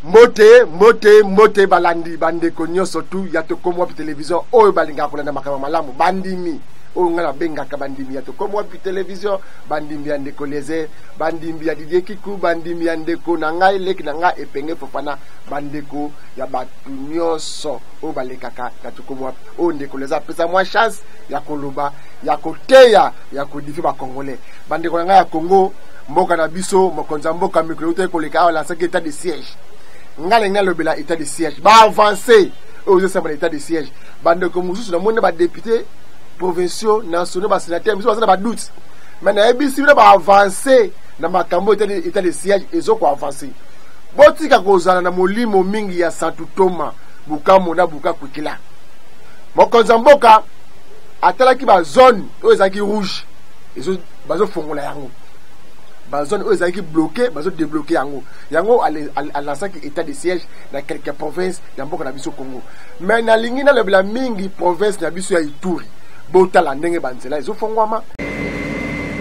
Mbote balandi bande konyo surtout ya to komwa pi télévision oyo balinga kolanda makama malamu bandimi oyo ngana benga ka bandimi ya to komwa pi télévision bandimi ya ndeko leze bandimi ya Didier Kiku bandimi ya ndeko na ngai leki na ngai epenge Fofana bandeko ya batu nyonso oyo balekaka ya to komwa oyo ndeko leza pesa moi chance ya koloba ya koteya ya kodifi ba congolais bandeko na ngai ya Congo mboka na biso mokonza mboka mikro ute koleka la état de siège ngale lobela état de siège ba avancer aux assemblées état de siège bande comme mususu na mona ba députés provinciaux nationaux ba sénateurs mususu ba doute mais na ebisi ba avancer na makambo état de siège ezoko avancer botika kozana na molimo mingi ya Santu Toma bukamu na bukaku kila mokonza mboka atalaki ba zone oyo ezaki rouge ezo bazo fongola yango ba zone oyo ezaki bloqué bazo débloquer yango à lancaki état de siège dans quelques provinces ya mboka na biso Congo mais na lingi na lebla mingi province na biso ya Ituri botala ndenge banzela ezo fongwama.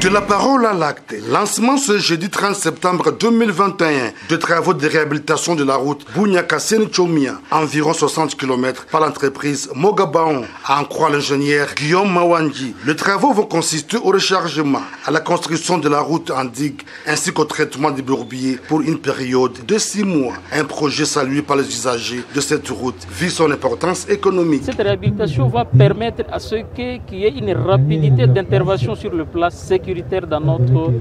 De la parole à l'acte, lancement ce jeudi 30 septembre 2021 de travaux de réhabilitation de la route Bunyaka-Seni-Chomia, environ 60 km par l'entreprise Mogabaon, en croit l'ingénieur Guillaume Mawanji. Les travaux vont consister au rechargement, à la construction de la route en digue, ainsi qu'au traitement des bourbiers pour une période de 6 mois. Un projet salué par les usagers de cette route, vu son importance économique. Cette réhabilitation va permettre à ce qu'il y ait une rapidité d'intervention sur le plan sécuritaire dans notre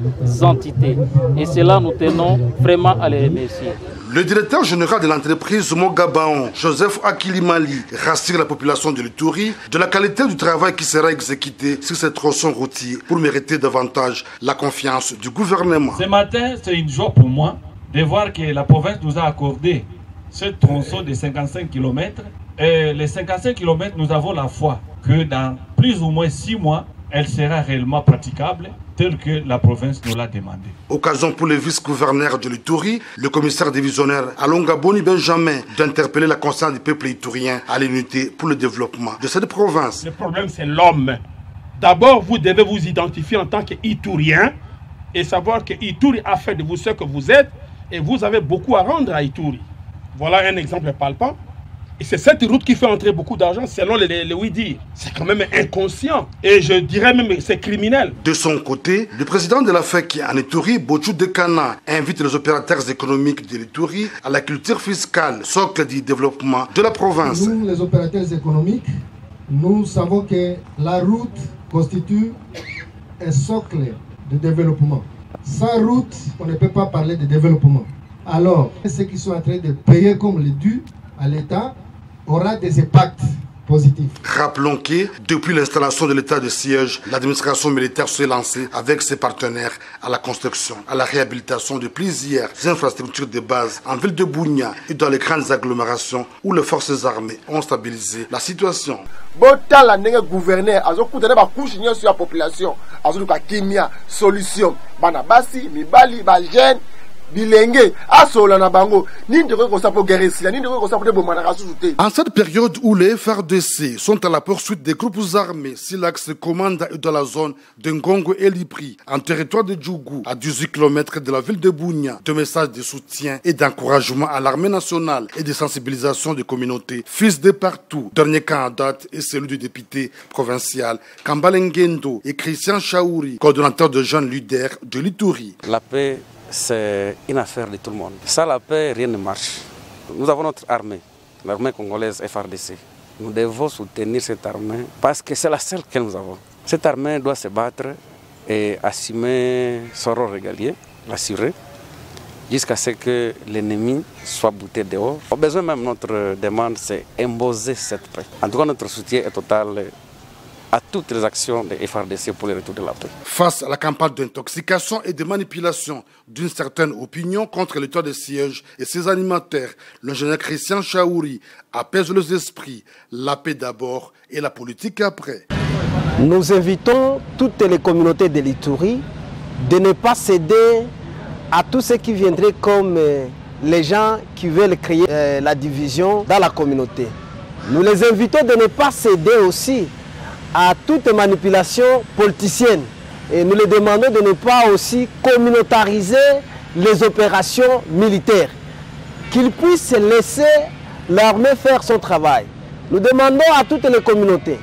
entité. Et cela, nous tenons vraiment à les remercier. Le directeur général de l'entreprise Mogabaon, Joseph Akilimali, rassure la population de l'Ituri de la qualité du travail qui sera exécuté sur ces tronçons routiers pour mériter davantage la confiance du gouvernement. Ce matin, c'est une joie pour moi de voir que la province nous a accordé ce tronçon de 55 km. Et les 55 km, nous avons la foi que dans plus ou moins 6 mois, elle sera réellement praticable tel que la province nous l'a demandé. Occasion pour le vice-gouverneur de l'Ituri, le commissaire divisionnaire Alonga Boni Benjamin, d'interpeller la conscience du peuple iturien à l'unité pour le développement de cette province. Le problème, c'est l'homme. D'abord, vous devez vous identifier en tant qu'Iturien et savoir que Ituri a fait de vous ce que vous êtes et vous avez beaucoup à rendre à Ituri. Voilà un exemple palpable. Et c'est cette route qui fait entrer beaucoup d'argent selon les oui-dire. C'est quand même inconscient. Et je dirais même que c'est criminel. De son côté, le président de la FEC en Ituri, Bojou Dekana, invite les opérateurs économiques de l'Ituri à la culture fiscale, socle du développement de la province. Nous, les opérateurs économiques, nous savons que la route constitue un socle de développement. Sans route, on ne peut pas parler de développement. Alors, ceux qui sont en train de payer comme les dû à l'État aura des impacts positifs. Rappelons que, depuis l'installation de l'état de siège, l'administration militaire s'est lancée avec ses partenaires à la construction, à la réhabilitation de plusieurs infrastructures de base en ville de Bunia et dans les grandes agglomérations où les forces armées ont stabilisé la situation. Botala ndenge gouverneur azokutana ba couche nyonso ya population azoduka kimia solution bana basi mibali ba jeune bilenge asola na bango ninde ko sa pour guerre ici ninde ko sa pour bomba na kasuté. En cette période où les FARDC sont à la poursuite des groupes armés si l'axe commande dans la zone de Ngongo et Lipri en territoire de Djougou à 18 km de la ville de Bunia, de messages de soutien et d'encouragement à l'armée nationale et de sensibilisation des communautés fils de partout. Dernier cas en date est celui du député provincial Kambalengendo et Christian Chaouri, coordonnateur de jeunes leaders de l'Ituri. La paix, c'est une affaire de tout le monde. Sans la paix, rien ne marche. Nous avons notre armée, l'armée congolaise FARDC. Nous devons soutenir cette armée parce que c'est la seule que nous avons. Cette armée doit se battre et assumer son rôle régulier, l'assurer, jusqu'à ce que l'ennemi soit bouté dehors. Au besoin même, notre demande, c'est imposer cette paix. En tout cas, notre soutien est total à toutes les actions des FARDC pour le retour de la paix. Face à la campagne d'intoxication et de manipulation d'une certaine opinion contre l'état de siège et ses animateurs, l'ingénieur Christian Chaouri apaise les esprits, la paix d'abord et la politique après. Nous invitons toutes les communautés de l'Ituri de ne pas céder à tout ce qui viendrait comme les gens qui veulent créer la division dans la communauté. Nous les invitons de ne pas céder aussi à toute manipulation politicienne. Et nous les demandons de ne pas aussi communautariser les opérations militaires. qu'ils puissent laisser l'armée faire son travail. Nous demandons à toutes les communautés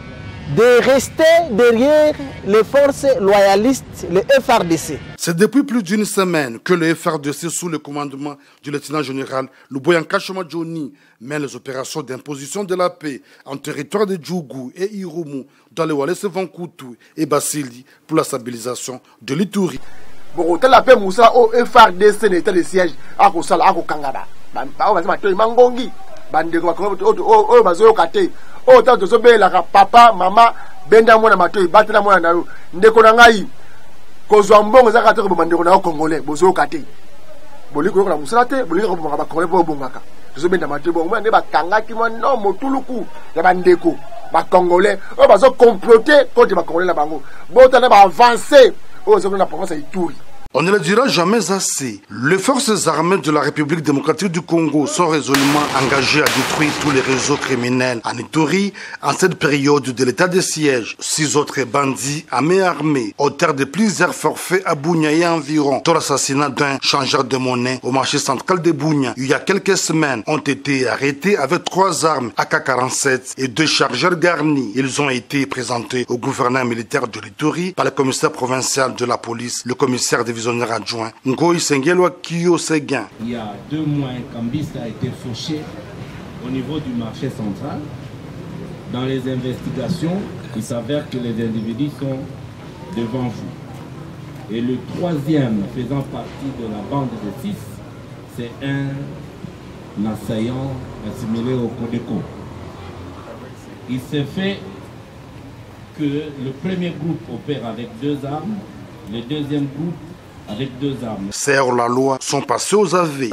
de rester derrière les forces loyalistes, le FARDC. C'est depuis plus d'une semaine que le FARDC, sous le commandement du lieutenant-général Luboyanka Choma-Djoni, mène les opérations d'imposition de la paix en territoire de Djougou et Irumu, dans les Walese Vankoutou et Basili, pour la stabilisation de l'Ituri. Bon, la paix Moussa au FARDC n'était le siège à Kosala, à Kangada. Mangongi, Bandego, Bazo Kate. Oh, tant que papa, maman, benda mwana matoi, batela mwana nayo. Ndeko na ngai. Kozwa mbongo za katoko bandeko na Congolais, bozo kate. Boliko ko na musalate, boliko ko ba Congolais bo bongaka. Tozo benda matoi bo mwana ba kangaki mwana no motuluku ya bandeko. Ba Congolais, o bazo comploter contre ba Congolais na bango. Botana ba avancer. O zo na province Ituri. On ne le dira jamais assez. Les forces armées de la République démocratique du Congo sont résolument engagées à détruire tous les réseaux criminels en Ituri en cette période de l'état de siège. 6 autres bandits à main armée, auteurs de plusieurs forfaits à Bunia et environ, pour l'assassinat d'un changeur de monnaie au marché central de Bunia, il y a quelques semaines, ont été arrêtés avec 3 armes AK-47 et 2 chargeurs garnis. Ils ont été présentés au gouverneur militaire de l'Ituri par le commissaire provincial de la police, le commissaire divisionnaire adjoint Ngoï Sengelwa Kiyo Seguin. Il y a 2 mois, un cambiste a été fauché au niveau du marché central. Dans les investigations, il s'avère que les individus sont devant vous. Et le 3e faisant partie de la bande de 6, c'est un assaillant assimilé au Codeco. Il s'est fait que le premier groupe opère avec 2 armes, le deuxième groupe avec 2 armes. Serre la loi sont passés aux AV.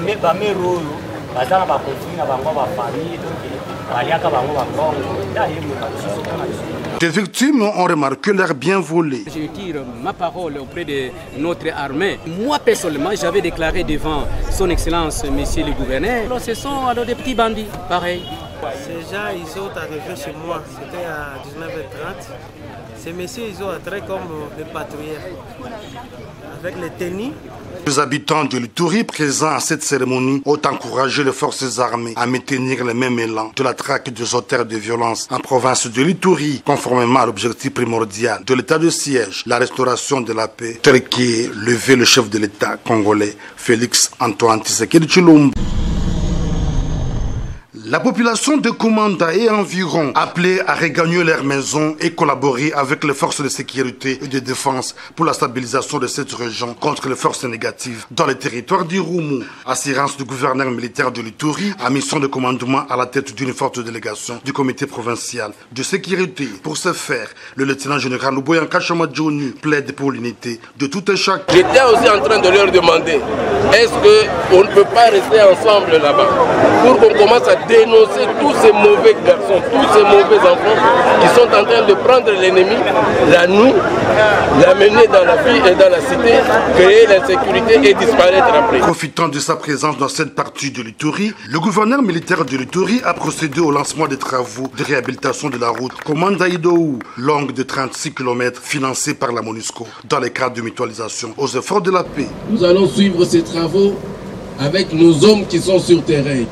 Des victimes ont remarqué leur bien volé. Je tire ma parole auprès de notre armée. Moi personnellement, j'avais déclaré devant son excellence, monsieur le gouverneur. Alors, ce sont alors des petits bandits, pareil. Ces gens, ils sont arrivés chez moi, c'était à 19h30. Ces messieurs, ils ont entré comme des patrouilleurs, avec les tennis. Les habitants de l'Ituri présents à cette cérémonie ont encouragé les forces armées à maintenir le même élan de la traque des auteurs de violence en province de l'Ituri, conformément à l'objectif primordial de l'état de siège, la restauration de la paix, tel qu'est levé le chef de l'État congolais, Félix Antoine Tshisekedi Tshilombo. La population de Komanda et environ appelée à regagner leurs maisons et collaborer avec les forces de sécurité et de défense pour la stabilisation de cette région contre les forces négatives dans les territoires d'Irumu. Assurance du gouverneur militaire de l'Ituri à mission de commandement à la tête d'une forte délégation du comité provincial de sécurité. Pour ce faire, le lieutenant-général Luboyanka Choma-Djoni plaide pour l'unité de tout et chacun. J'étais aussi en train de leur demander, est-ce qu'on ne peut pas rester ensemble là-bas pour qu'on commence à dénoncer tous ces mauvais garçons, tous ces mauvais enfants qui sont en train de prendre l'ennemi la nuit, l'amener dans la ville et dans la cité, créer l'insécurité et disparaître après. Profitant de sa présence dans cette partie de l'Ituri, le gouverneur militaire de l'Ituri a procédé au lancement des travaux de réhabilitation de la route Komanda Idou, longue de 36 km, financée par la MONUSCO, dans le cadre de mutualisation aux efforts de la paix. Nous allons suivre ces travaux avec nos hommes qui sont sur terrain,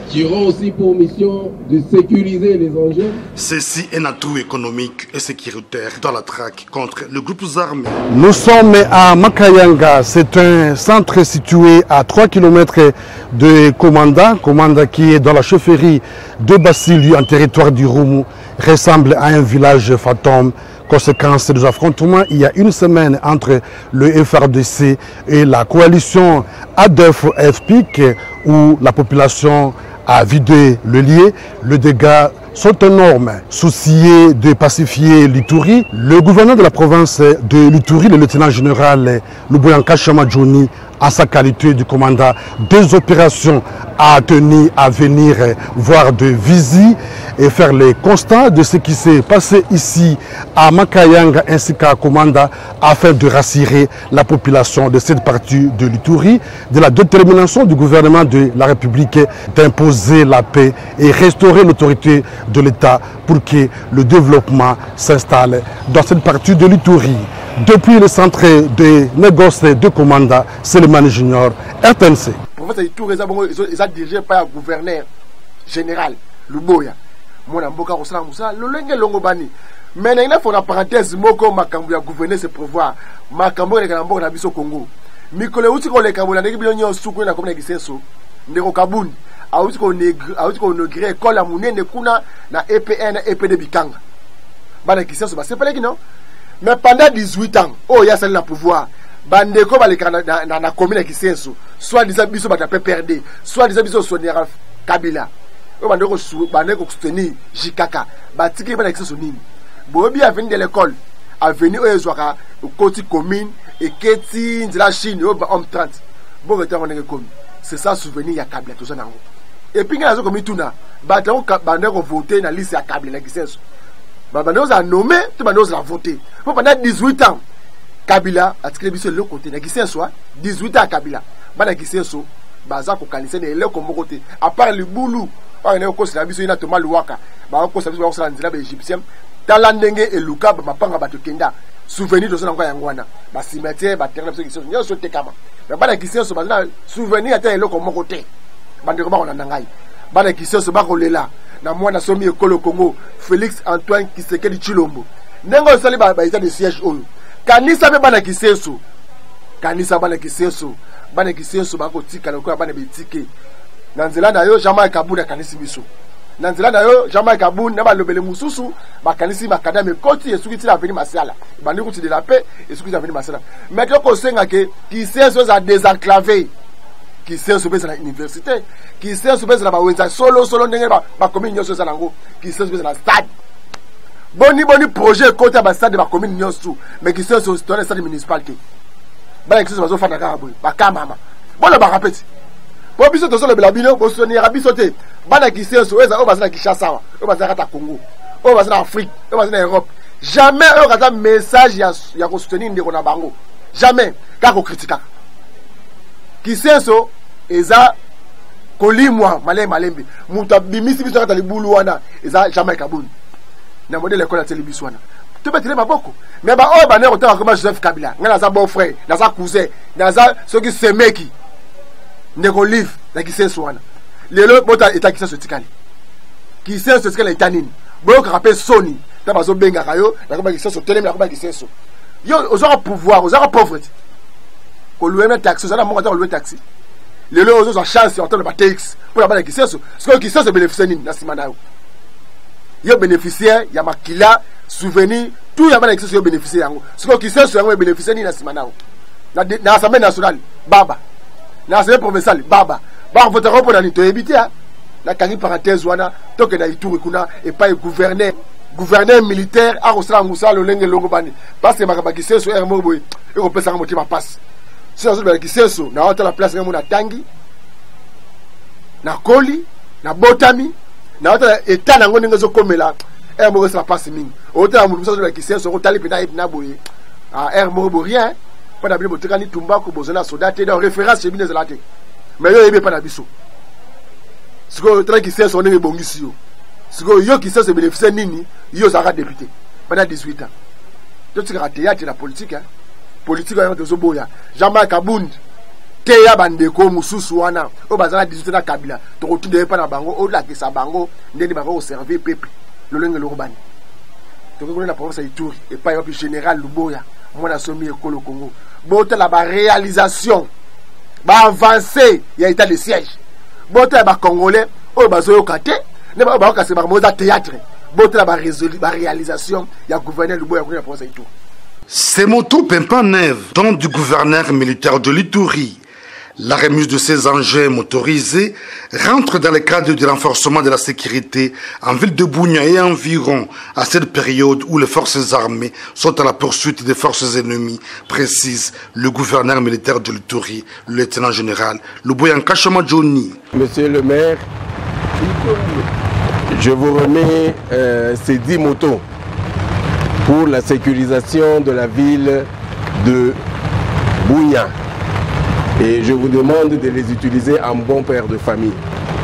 qui auront aussi pour mission de sécuriser les engins. Ceci est un atout économique et sécuritaire dans la traque contre les groupes armés. Nous sommes à Makayanga, c'est un centre situé à 3 km de Komanda. Komanda qui est dans la chefferie de Basili en territoire du Rumu, ressemble à un village fantôme. Conséquence des affrontements il y a une semaine entre le FARDC et la coalition ADF-FPIC où la population a vidé le lieu. Les dégâts sont énormes. Soucié de pacifier l'Ituri, le gouverneur de la province de l'Ituri, le lieutenant-général Luboyanka Choma-Djoni, en sa qualité de commandant des opérations, a tenu à venir voir de visu et faire les constats de ce qui s'est passé ici à Makayanga ainsi qu'à Komanda afin de rassurer la population de cette partie de l'Ituri de la détermination du gouvernement de la République d'imposer la paix et restaurer l'autorité de l'État pour que le développement s'installe dans cette partie de l'Ituri. Depuis le centre de négoce de Komanda, c'est le Mani Junior, RTNC. province Ituri eza dirigé par le gouverneur général Luboya. Mon amboka kosala musa lolenge longo bani. Mais il faut une parenthèse moko makambo ya gouverneur se prévoir. Makambo ya kambo na biso Congo. Mikole uti ko le kambo na ndeki bilonyo suku na komna kisenso. Ndeko kabuni. Auti ko inauguré école ya munene kuna na EPN EPD Bikanga. Bana kisenso ba sepeleki non. Mais pendant 18 ans, oh ya sali na pouvoir. Bandeko baleka na commune kisenso. Soit disant biso ba taper perdre, soit disant biso sonera Kabila. Oh bandeko soutenir Jikaka. Batiki bana kisenso nini. Bobi a venu de l'école, a venu au Ezouaka, au côté commune, et Keti, de la Chine, au homme 30. Bon, c'est ça souvenir à Kabila, tout ça. Et puis, il y a un tout là. Bandeko voté dans la liste à Kabila, Bandeko a nommé, tout Bandeko a voté. Pendant 18 ans, Kabila a tiré sur le côté. 18 ans à Kabila. Bandeko Gisenso, Baza Kokanise, et le côté. À part le boulot, on est au côté de la mission, il y a Thomas Louaka, on est au côté de la égyptienne. Talandenge et Luka bapanga batokenda souvenir de ça ngwana ba cimetière ba terre qui sont nyoso tekama mais bana kisenso ba souvenir ata eloko moko te bandeko ba ona ngai bana kisenso ba kolela na mwana somi ekolo Congo Félix Antoine Kisekedi Chilombo nengo sali ba état de siège oyo kanisa be bana kisenso bana kisenso ba ko tika lokwa bana betike na nzela na yo jamais kabuna kanisi biso na nzela na yo jamais kabuni na balobele mususu bakanisi makada me koti esuki la veni masiala bandi kuti de la paix esuki la veni masiala mais ko senga ke qui sait za désenclavé qui sait so beza na université qui sait so beza na bawenza solo ndenge ba commune nyoso za nango qui sait so beza na stade boni projet kota ba stade ba commune nyoso mais qui sait so stade municipalité ba qui sait so fana ka boy ba kamama bona ba rapeti po biso to solo belabino bo sonira biso te bana kisenso eza o bazana Kinshasa o bazana kata Congo o bazana Afrique o bazana Europe jamais o kata message ya ko soutenir ndeko na bango jamais ka ko critiquer kisenso eza kolimwa malembe muta bimisi biso kata libulu wana eza jamais kabuni na modèle école ya télévision wana to betele maboko mais ba o bana ko ta comme Joseph Kabila ngana za bon frère na za cousin na za soki semeki ndeko live na kisenso wana lelo bota eta kisenso tikali kisenso tikali etanini boyo kapé soni ta bazo benga kayo na ko ba kisenso telemi na ko ba kisenso yo ozora pouvoir ozora pauvreté ko louer taxi ozara mo ko louer taxi lelo ozo chance en temps de taxi pour ba kisenso ce que kisenso bénéficier nini na simana yo bénéficiaire ya makila souvenir tout ya ba kisenso yo bénéficier yango ce que kisenso yango bénéficier nini na simana na assemblée nationale baba na assemblée provinciale baba ba votera pour la to éviter la kangi parenthèse wana toke na Ituri kuna et pas gouverneur militaire a rosala musala lolenge longo bani parce que makaba kisenso er morbo e ko pesa ka motima passe si on ba kisenso na hota la place ngamo na tangi na koli na botami na hota état na ngoni ngozo komela er morbo ça passe mingi hota mu musala ba kisenso ko tali pena ipna boye er morbo rien pas d'abli botika ni tumba ko bozona soldate dans référence chez bine zelate mais yo yebe pas na biso siko tra kisenso on est bongisi yo siko yo kisenso bénéficier nini yo sera député pendant 18 ans yo tika théâtre la politique politique ya to zoboya Jean-Marc Kabund te ya bandeko mususu wana o bazana 18 na Kabila to ko tunde pa na bango o la kisa bango ndeni bango servir peuple lolenge lorobani to ko na province Ituri et pas yo général Luboya mona somi ekolo Congo bota la réalisation ba avancer ya état de siège bota ba congolais o bazoyo kate ne ba ka se ba moza théâtre bota la réalisation ya gouverneur Luboya ko na province Ituri. Ces motos pimpant neuves, dont du gouverneur militaire de l'Ituri. La remise de ces engins motorisés rentre dans le cadre du renforcement de la sécurité en ville de Bunia et environ à cette période où les forces armées sont à la poursuite des forces ennemies, précise le gouverneur militaire de l'Ituri, le lieutenant-général Luboya Nkashama Johnny. Monsieur le maire, je vous remets ces 10 motos pour la sécurisation de la ville de Bunia. Et je vous demande de les utiliser en bon père de famille.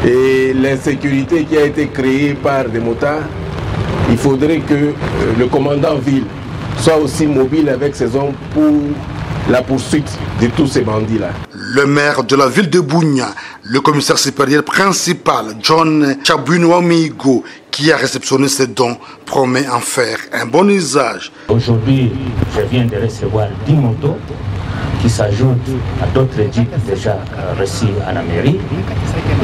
Et l'insécurité qui a été créée par des motards, il faudrait que le commandant ville soit aussi mobile avec ses hommes pour la poursuite de tous ces bandits-là. Le maire de la ville de Bunia, le commissaire supérieur principal, John Chabunwamigo, qui a réceptionné ces dons, promet en faire un bon usage. Aujourd'hui, je viens de recevoir 10 motos qui s'ajoutent à d'autres jeeps déjà reçus à la mairie.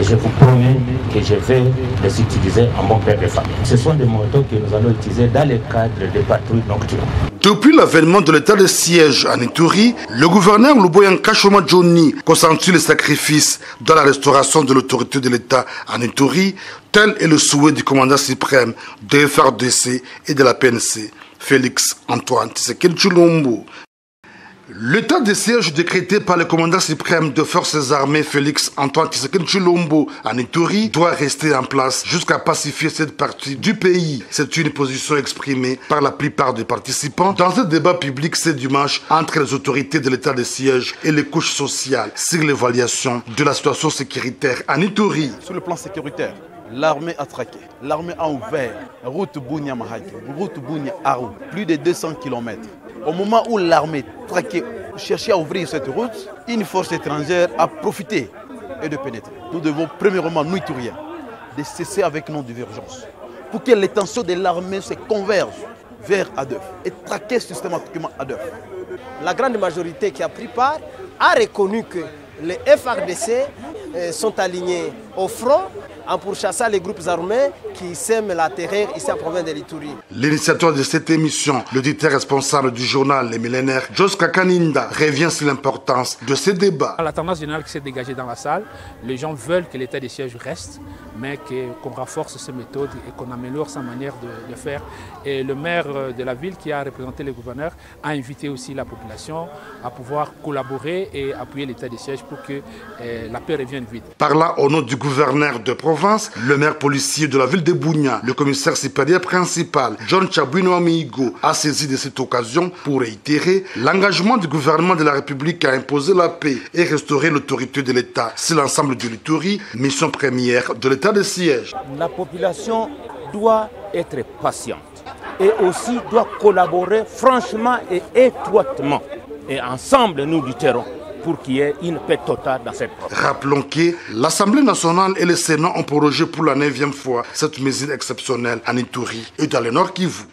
Et je vous promets que je vais les utiliser en bon père de famille. Ce sont des motos que nous allons utiliser dans le cadre des patrouilles nocturnes. Depuis l'avènement de l'état de siège en Ituri, le gouverneur Luboyan Kashoma Johnny consentit le sacrifice dans la restauration de l'autorité de l'État en Ituri. Tel est le souhait du commandant suprême de FARDC et de la PNC, Félix Antoine Tshisekedi Tshilombo. L'état de siège décrété par le commandant suprême de forces armées Félix Antoine Tshisekedi Tshilombo en Ituri doit rester en place jusqu'à pacifier cette partie du pays. C'est une position exprimée par la plupart des participants dans un débat public ce dimanche entre les autorités de l'état de siège et les couches sociales sur l'évaluation de la situation sécuritaire en Ituri. Sur le plan sécuritaire, l'armée a traqué, l'armée a ouvert route Bunia-Mahagi, route Bunia-Aru, plus de 200 km. Au moment où l'armée traquait, cherchait à ouvrir cette route, une force étrangère a profité et de pénétrer. Nous devons premièrement, nous Ituriens, de cesser avec nos divergences pour que les tensions de l'armée se convergent vers Adef et traquer systématiquement Adef. La grande majorité qui a pris part a reconnu que les FARDC sont alignés au front en pourchassant les groupes armés qui sèment la terreur ici en province de l'Ituri. L'initiateur de cette émission, l'éditeur responsable du journal Les Millénaires, Joska Kaninda, revient sur l'importance de ces débats. La tendance générale qui s'est dégagée dans la salle, les gens veulent que l'état de siège reste, mais qu'on renforce ces méthodes et qu'on améliore sa manière de faire. Et le maire de la ville qui a représenté le gouverneur a invité aussi la population à pouvoir collaborer et appuyer l'état de siège pour que la paix revienne vite. Par là, au nom du gouverneur de province, le maire policier de la ville de Bunia, le commissaire supérieur principal, John Chabunwamigo, a saisi de cette occasion pour réitérer l'engagement du gouvernement de la République à imposer la paix et restaurer l'autorité de l'État sur l'ensemble de l'Ituri, mission première de l'état de siège. La population doit être patiente et aussi doit collaborer franchement et étroitement. Et ensemble, nous lutterons pour qu'il y ait une paix totale dans cette province. Rappelons que l'Assemblée nationale et le Sénat ont prorogé pour la 9e fois cette mesure exceptionnelle en Ituri et dans le Nord Kivu.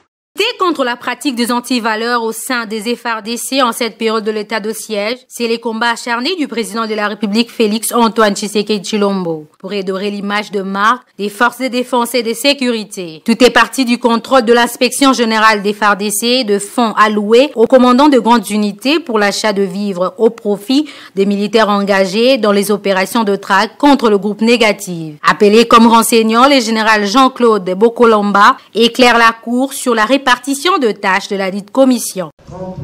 Contre la pratique des antivaleurs au sein des FARDC en cette période de l'état de siège, c'est les combats acharnés du président de la République Félix Antoine Tshisekedi Tshilombo pour redorer l'image de marque des forces de défense et de sécurité. Tout est parti du contrôle de l'inspection générale des FARDC de fonds alloués aux commandants de grandes unités pour l'achat de vivres au profit des militaires engagés dans les opérations de traque contre le groupe négatif. Appelé comme renseignant, le général Jean-Claude Bokolomba éclaire la cour sur la répartition de tâches de la dite commission. 30 000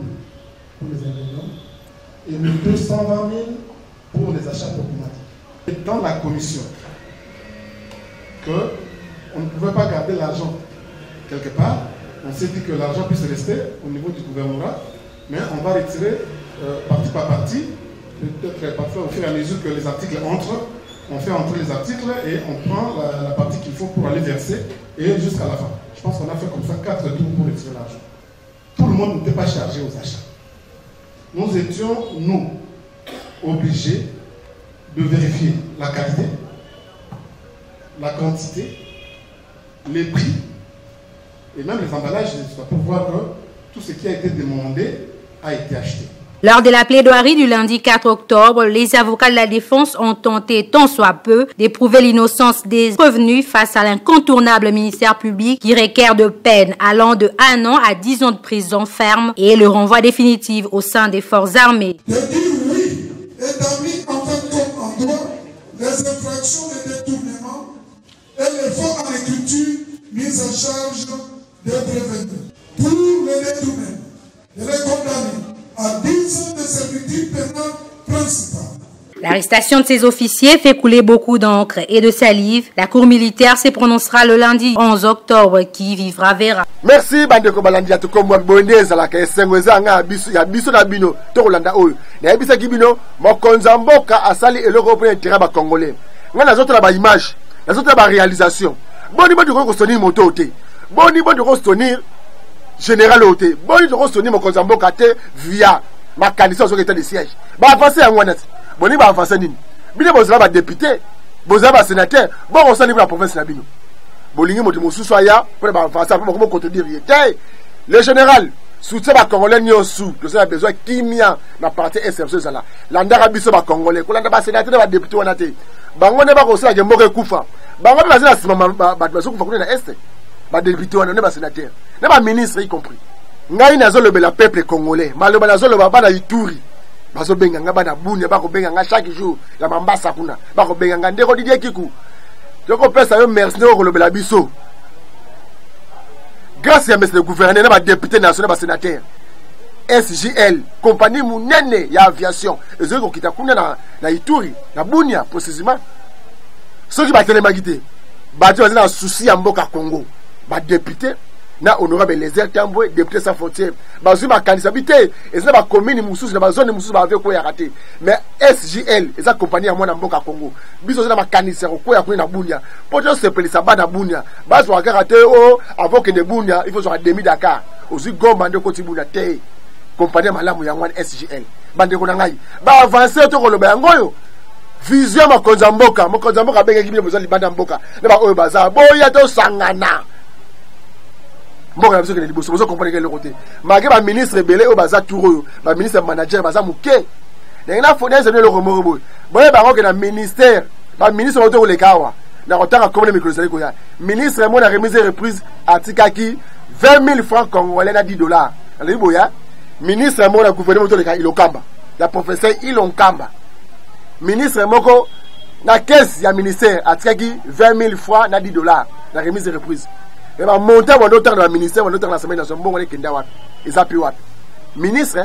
pour les ingrédients et 220 000 pour les achats automatiques. Et dans la commission, on ne pouvait pas garder l'argent quelque part, on s'est dit que l'argent puisse rester au niveau du gouvernement, mais on va retirer partie par partie, peut-être parfois au fur et à mesure que les articles entrent, on fait entrer les articles et on prend la partie qu'il faut pour aller verser et jusqu'à la fin. Je pense qu'on a fait comme ça 4 tours pour retirer l'argent. Tout le monde n'était pas chargé aux achats. Nous étions, nous, obligés de vérifier la qualité, la quantité, les prix et même les emballages pour voir que tout ce qui a été demandé a été acheté. Lors de la plaidoirie du lundi 4 octobre, les avocats de la défense ont tenté, tant soit peu, d'éprouver l'innocence des prévenus face à l'incontournable ministère public qui requiert de peines allant de 1 an à 10 ans de prison ferme et le renvoi définitif au sein des forces armées. De dire oui, établir en fait comme en droit les infractions de détournement et les faux en écriture mis en charge des prévenus. Pour les détournés, les condamnés à 10 ans de servitude pénale principale. L'arrestation de ces officiers fait couler beaucoup d'encre et de salive. La cour militaire se prononcera le lundi 11 octobre qui vivra verra. Merci bandeko balandi ya tukomwa boneza la ka esengo ezanga ya biso na bino to kolanda oyo. Na yebisa kibino mokonza mboka asali eloko pour intérêt ba congolais. Nga nazoto na ba image, nazoto na ba réalisation. Boni boni ko sonir moto te. Boni boni ko sonir général oté. Boni ko sonir mokonza mboka te via makanisa sur l'état de siège. Ba avancer en wana. boni ba avancer nini bino bozala ba député bozala ba sénateur bon on sali pour la province na bino bolingi moto mosusu aya pour ba avancer pour comment contredire yete le général soutien ba congolais nyosu que ça a besoin kimia na partie SFC ça là landara biso ba congolais ko landa ba sénateur ba député wana te bango ne ba ko sala gembo ke kufa bango ba zina sima ba baso kufa kuna na est ba député wana ne ba sénateur ne ba ministre y compris ngai nazo lobela peuple congolais maloba nazo loba bana Ituri bazo benga nga bana bunya ba ko benga nga chaque jour la mambasa kuna ba ko benga nga ndeko Didier Kiku joko pesa yo merci ne ko lobela biso grâce à monsieur le gouverneur na ba député national ba sénateur SJL compagnie munene ya aviation ezo ko kita kuna na Ituri na bunya précisément ceux qui ba telema gité ba tu na souci ya mboka Congo ba député na honorable Lézère Tambwe député sans frontières bazui ma candidaté et ça ba commune mususu na ba zone mususu ba avec ko ya raté mais SJL eza compagnie ya mwana mboka Congo biso na ma candidature ko ya kuna na bunya poto se pelisa ba na bunya bazo wa raté o avant que de bunya il faut sur demi Dakar aussi gomba ndo ko tibuna te compagnie malamu ya mwana SJL bande ko na ngai ba avancer to ko lo ba ngoyo vision makonza mboka benga kibi besoin libanda mboka na ba oyo baza boya to sangana mboka na biso ke liboso bozo comprendre que le côté malgré ba ministre belé o baza touro ba ministre manager baza muke na fondé c'est le romorobo boye ba ko na ministère ba ministre oto le kawa na kotanga comme le micro ko ya ministre mo na remise reprise atikaki 20 000 francs congolais na $10 ali boya ministre mo na gouvernement to le ka ilokamba la professeur Ilonkamba ministre moko na caisse ya ministère atikaki 20 000 francs na $10 la remise reprise. Et va monter mon auteur dans le ministère, mon auteur dans la semaine nationale, bon, on est Kenda et ça puis ministre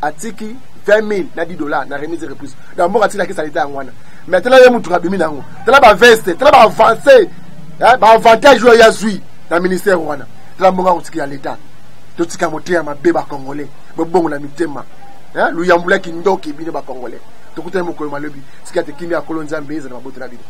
atiki 20 000 na $10 na remise de reprise. Dans mon atiki la caisse à l'état en wana. Mais tela ye mutu rabimi nango. Tela ba veste, tela ba avancer, ba avantage yo ya zui dans ministère wana. Tela mbonga otiki à l'état. Totika motea mabeba congolais. Bongo na mitema. Luyambula ki ndoki bine ba congolais. Tokutana moko malobi. Sikate kimia kolonza mbeza na maboto na bino.